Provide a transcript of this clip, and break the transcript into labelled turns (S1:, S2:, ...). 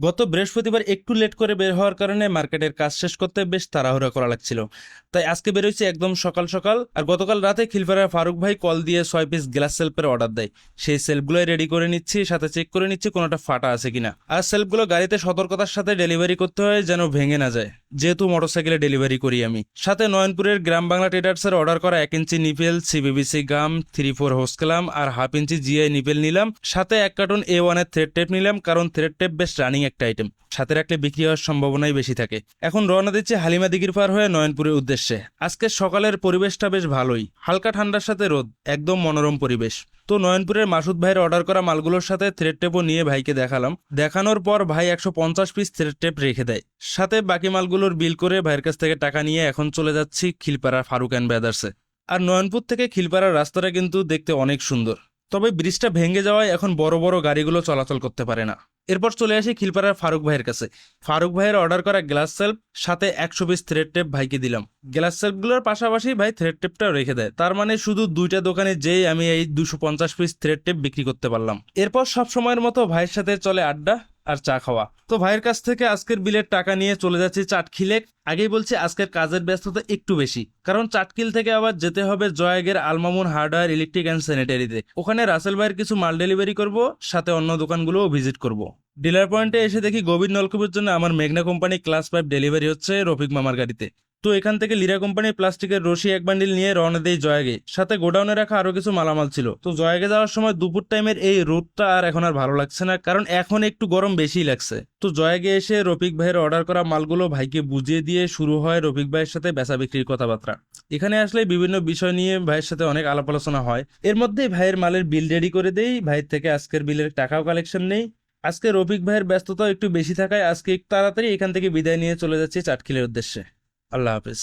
S1: গত বৃহস্পতিবার একটু লেট করে বের হওয়ার কারণে মার্কেটের কাজ শেষ করতে বেশ তাড়াহুড়া করা লাগছিল। তাই আজকে বেরোইছি একদম সকাল সকাল। আর গতকাল রাতে খিলফারার ফারুক ভাই কল দিয়ে 6 পিস গ্লাস সেলফের অর্ডার দেয়। সেই সেলফগুলোই রেডি করে নিচ্ছি, সাথে চেক করে নিচ্ছি কোনোটা ফাটা আছে কিনা। আর সেলফগুলো গাড়িতে সতর্কতার সাথে ডেলিভারি করতে হয় যেন ভেঙে না যায়, যেহেতু মোটরসাইকেলে ডেলিভারি করি আমি। সাথে নয়নপুরের গ্রাম বাংলা ট্রেডার্সের অর্ডার করা 1 ইঞ্চি নিপেল, সিবিবিসি গাম, 3-4 হোস কালাম আর হাফ 1 ইঞ্চি জিআই নিপেল নিলাম। সাথে 1 কার্টন A1 এর থ্রেড টেপ নিলাম, কারণ থ্রেড টেপ বেশ রানিং একটা আইটেম, সাথে রাখলে বিক্রি হওয়ার সম্ভাবনাই বেশি থাকে। এখন রওনা দিচ্ছি হালিমা দিঘির পার হয়ে নয়নপুরের উদ্দেশ্যে। আজকে সকালের পরিবেশটা বেশ ভালোই, হালকা ঠান্ডার সাথে রোদ, একদম মনোরম পরিবেশ। তো নয়নপুরের মাসুদ ভাইয়ের অর্ডার করা মালগুলোর সাথে থ্রেড টেপও নিয়ে ভাইকে দেখালাম। দেখানোর পর ভাই 150 পিস থ্রেড টেপ রেখে দেয়। সাথে বাকি মালগুলোর বিল করে ভাইয়ের কাছ থেকে টাকা নিয়ে এখন চলে যাচ্ছি খিলপাড়া ফারুক অ্যান্ড ব্রাদার্সে। আর নয়নপুর থেকে খিলপাড়ার রাস্তাটা কিন্তু দেখতে অনেক সুন্দর, তবে ব্রিজটা ভেঙে যাওয়ায় এখন বড় বড় গাড়িগুলো চলাচল করতে পারে না। এরপর চলে আসি খিলপাড়ার ফারুক ভাইয়ের কাছে। ফারুক ভাইয়ের অর্ডার করা গ্লাস সেলফ সাথে 100 পিস থ্রেড টেপ ভাইকে দিলাম। গ্লাস সেলফগুলোর পাশাপাশি ভাই থ্রেড টেপটাও রেখে দেয়, তার মানে শুধু দুইটা দোকানে যেই আমি এই 250 পিস থ্রেড টেপ বিক্রি করতে পারলাম। এরপর সব সময়ের মতো ভাইয়ের সাথে চলে আড্ডা আর চা খাওয়া। তো ভাইয়ের কাছ থেকে আজকের বিলের টাকা নিয়ে চলে যাচ্ছি চাটখিলে। আগেই বলছি আজকের কাজের ব্যস্ততা একটু বেশি, কারণ চাটকিল থেকে আবার যেতে হবে জয়াগের আলমামুন হার্ডওয়্যার ইলেকট্রিক অ্যান্ড স্যানিটারিতে। ওখানে রাসেল ভাইয়ের কিছু মাল ডেলিভারি করব, সাথে অন্য দোকানগুলোও ভিজিট করব। ডিলার পয়েন্টে এসে দেখি গভীর নলকূপের জন্য আমার মেঘনা কোম্পানি ক্লাস 5 ডেলিভারি হচ্ছে রফিক মামার গাড়িতে। তো এখান থেকে লিরা কোম্পানির প্লাস্টিকের রশি 1 বান্ডিল নিয়ে রওনা দেই জয়াগে। সাথে গোডাউনে রাখা আরো কিছু মালামাল ছিল। তো জয়াগে যাওয়ার সময় দুপুর টাইমের এই রোদটা আর এখন আর ভালো লাগছে না, কারণ এখন একটু গরম বেশি লাগছে। তো জয়াগে এসে রফিক ভাইয়ের অর্ডার করা মালগুলো ভাইকে বুঝিয়ে দিয়ে শুরু হয় রফিক ভাইয়ের সাথে বেচা বিক্রির কথাবার্তা। এখানে আসলে বিভিন্ন বিষয় নিয়ে ভাইয়ের সাথে অনেক আলাপ আলোচনা হয়। এর মধ্যেই ভাইয়ের মালের বিল রেডি করে দেই, ভাইয়ের থেকে আজকের বিলের টাকাও কালেকশন নেই। আজকে রফিক ভাইয়ের ব্যস্ততা একটু বেশি থাকায় আজকে একটু তাড়াতাড়ি এখান থেকে বিদায় নিয়ে চলে যাচ্ছি চাটখিলের উদ্দেশ্যে। আল্লাহ হাফেজ।